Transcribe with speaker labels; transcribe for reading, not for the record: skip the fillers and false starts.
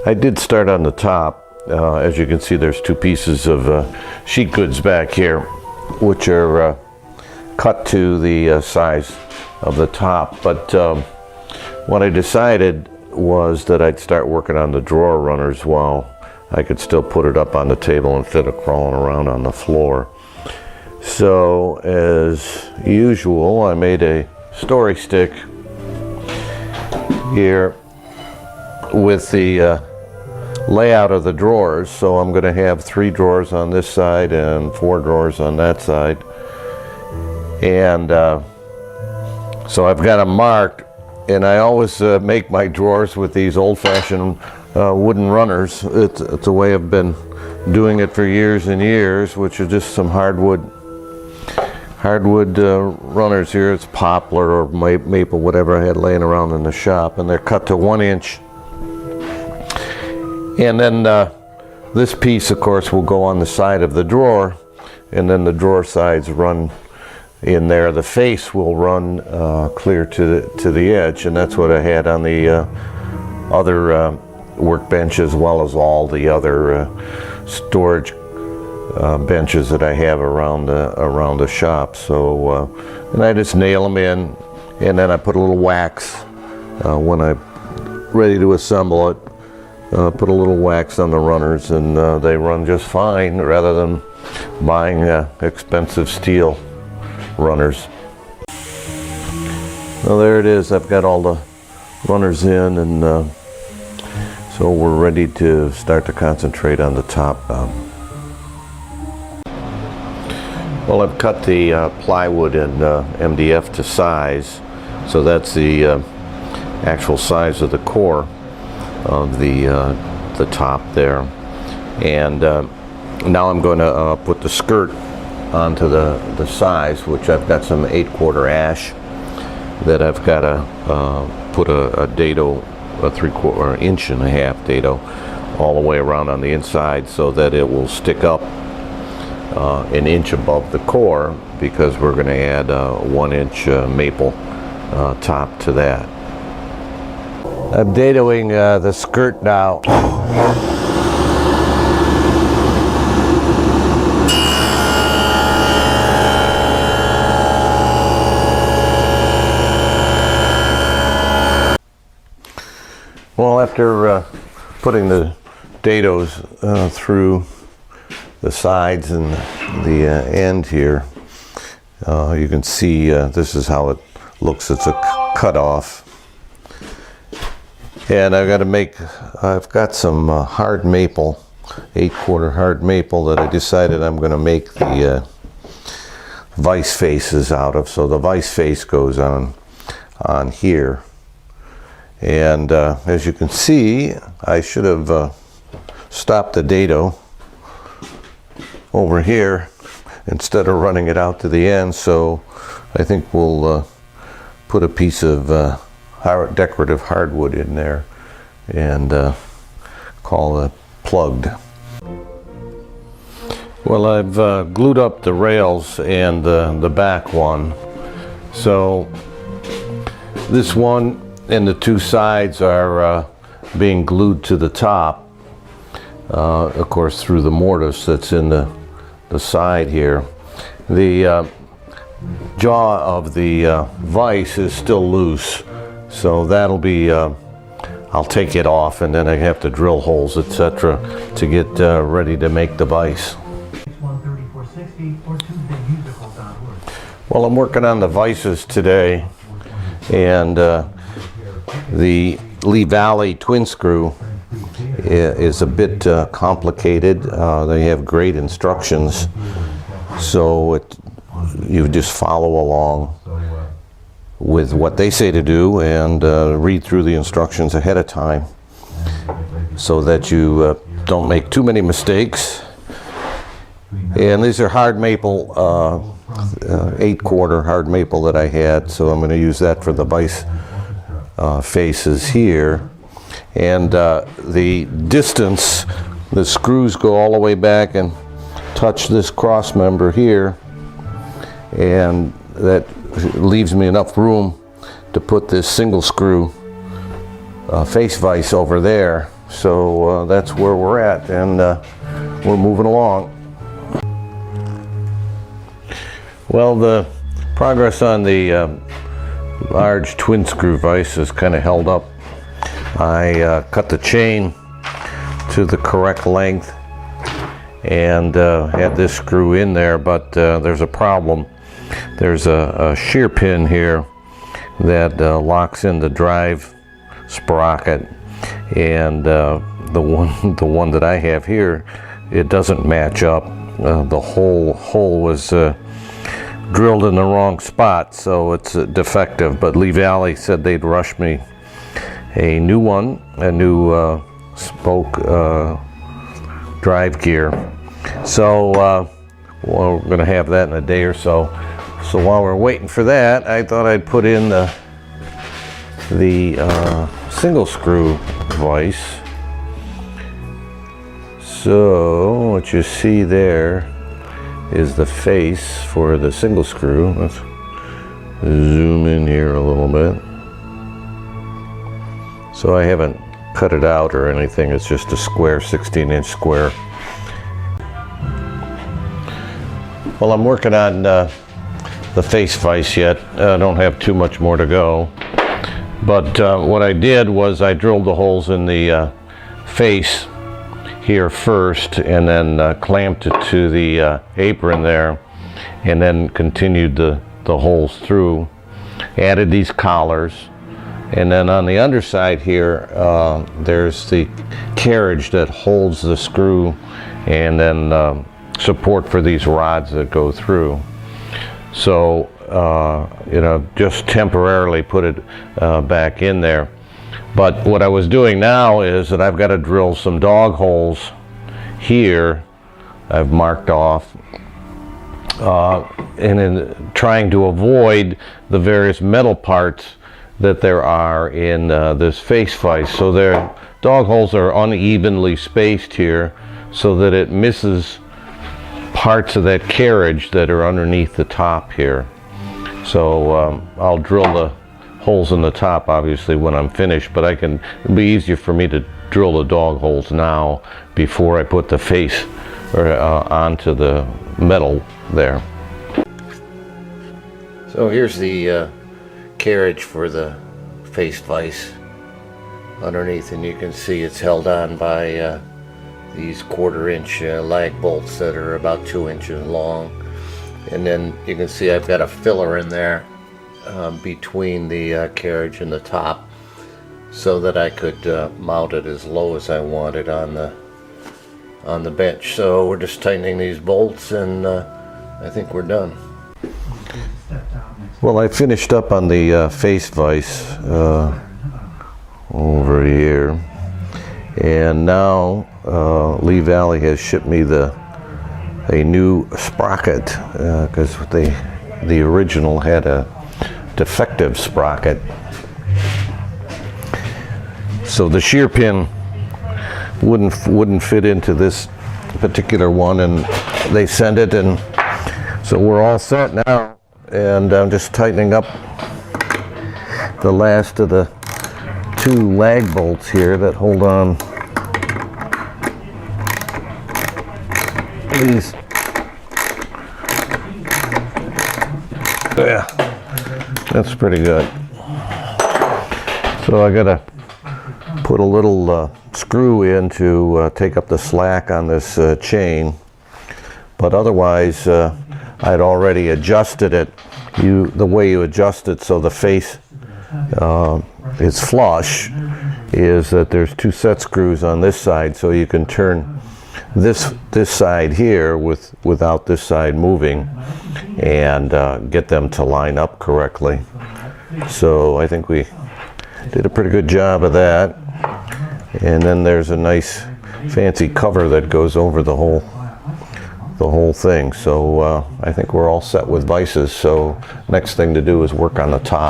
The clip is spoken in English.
Speaker 1: I did start on the top. As you can see, there's two pieces of sheet goods back here, which are cut to the size of the top. But what I decided was that I'd start working on the drawer runners while I could still put it up on the table instead of crawling around on the floor. So, as usual, I made a story stick here with the layout of the drawers. So I'm going to have 3 drawers on this side and 4 drawers on that side. And so I've got them marked, and I always make my drawers with these old-fashioned wooden runners. It's a way I've been doing it for years and years, which are just some hardwood runners here. It's poplar or maple, whatever I had laying around in the shop, and they're cut to 1 inch. And then this piece, of course, will go on the side of the drawer, and then the drawer sides run in there. The face will run clear to the edge, and that's what I had on the other workbench, as well as all the other storage benches that I have around the shop. So and I just nail them in, and then I put a little wax when I'm ready to assemble it. Put a little wax on the runners, and they run just fine, rather than buying expensive steel runners. Well, there it is. I've got all the runners in, and so we're ready to start to concentrate on the top. Well, I've cut the plywood in MDF to size, so that's the actual size of the core of the top there. And now I'm going to put the skirt onto the size, which I've got some 8/4 ash that I've got to put a dado, a 3/4 inch and a half dado, all the way around on the inside, so that it will stick up 1 inch above the core, because we're going to add a 1 inch maple top to that. I'm dadoing the skirt now. Well, after putting the dados through the sides and the end here, you can see this is how it looks. It's a cutoff. And I've got some hard maple, 8/4 hard maple, that I decided I'm going to make the vise faces out of. So the vise face goes on here. And as you can see, I should have stopped the dado over here instead of running it out to the end. So I think we'll put a piece of decorative hardwood in there and call it plugged. Well, I've glued up the rails and the back one. So this one and the 2 sides are being glued to the top, of course, through the mortise that's in the side here. The jaw of the vise is still loose, so that'll be, I'll take it off, and then I have to drill holes, etc., to get ready to make the vise. Well, I'm working on the vises today, and the Lee Valley twin screw is a bit complicated. They have great instructions, so you just follow along with what they say to do, and read through the instructions ahead of time, so that you don't make too many mistakes. And these are hard maple, 8/4 hard maple that I had, so I'm going to use that for the vise faces here. And the distance, the screws go all the way back and touch this cross member here, and that leaves me enough room to put this single screw face vise over there. So that's where we're at, and we're moving along. Well, the progress on the large twin screw vise is kind of held up. I cut the chain to the correct length and had this screw in there, but there's a problem. There's a shear pin here that locks in the drive sprocket, and the one that I have here, it doesn't match up. The hole was drilled in the wrong spot, so it's defective. But Lee Valley said they'd rush me a new one, a new spoke drive gear. So well, we're going to have that in a day or so. So while we're waiting for that, I thought I'd put in the single screw vise. So what you see there is the face for the single screw. Let's zoom in here a little bit. So I haven't cut it out or anything, it's just a square, 16-inch square. Well, I'm working on the face vise yet. I don't have too much more to go. But what I did was I drilled the holes in the face here first, and then clamped it to the apron there, and then continued the holes through. Added these collars, and then on the underside here there's the carriage that holds the screw, and then support for these rods that go through. So you know, just temporarily put it back in there. But what I was doing now is that I've got to drill some dog holes here. I've marked off, and in trying to avoid the various metal parts that there are in this face vise. So their dog holes are unevenly spaced here, so that it misses parts of that carriage that are underneath the top here. So I'll drill the holes in the top obviously when I'm finished, but it'll be easier for me to drill the dog holes now before I put the face onto the metal there. So here's the carriage for the face vise underneath, and you can see it's held on by these 1/4-inch lag bolts that are about 2 inches long. And then you can see I've got a filler in there between the carriage and the top, so that I could mount it as low as I wanted on the bench. So we're just tightening these bolts, and I think we're done. Well, I finished up on the face vise over here, and now Lee Valley has shipped me a new sprocket, because the original had a defective sprocket. So the shear pin wouldn't fit into this particular one, and they sent it, and so we're all set now. And I'm just tightening up the last of the 2 lag bolts here that hold on these. Yeah, that's pretty good. So I gotta put a little screw in to take up the slack on this chain, but otherwise I'd already adjusted it. The way you adjust it so the face is flush is that there's 2 set screws on this side, so you can turn this side here without this side moving, and get them to line up correctly. So I think we did a pretty good job of that. And then there's a nice fancy cover that goes over the whole thing. So I think we're all set with vices. So next thing to do is work on the top.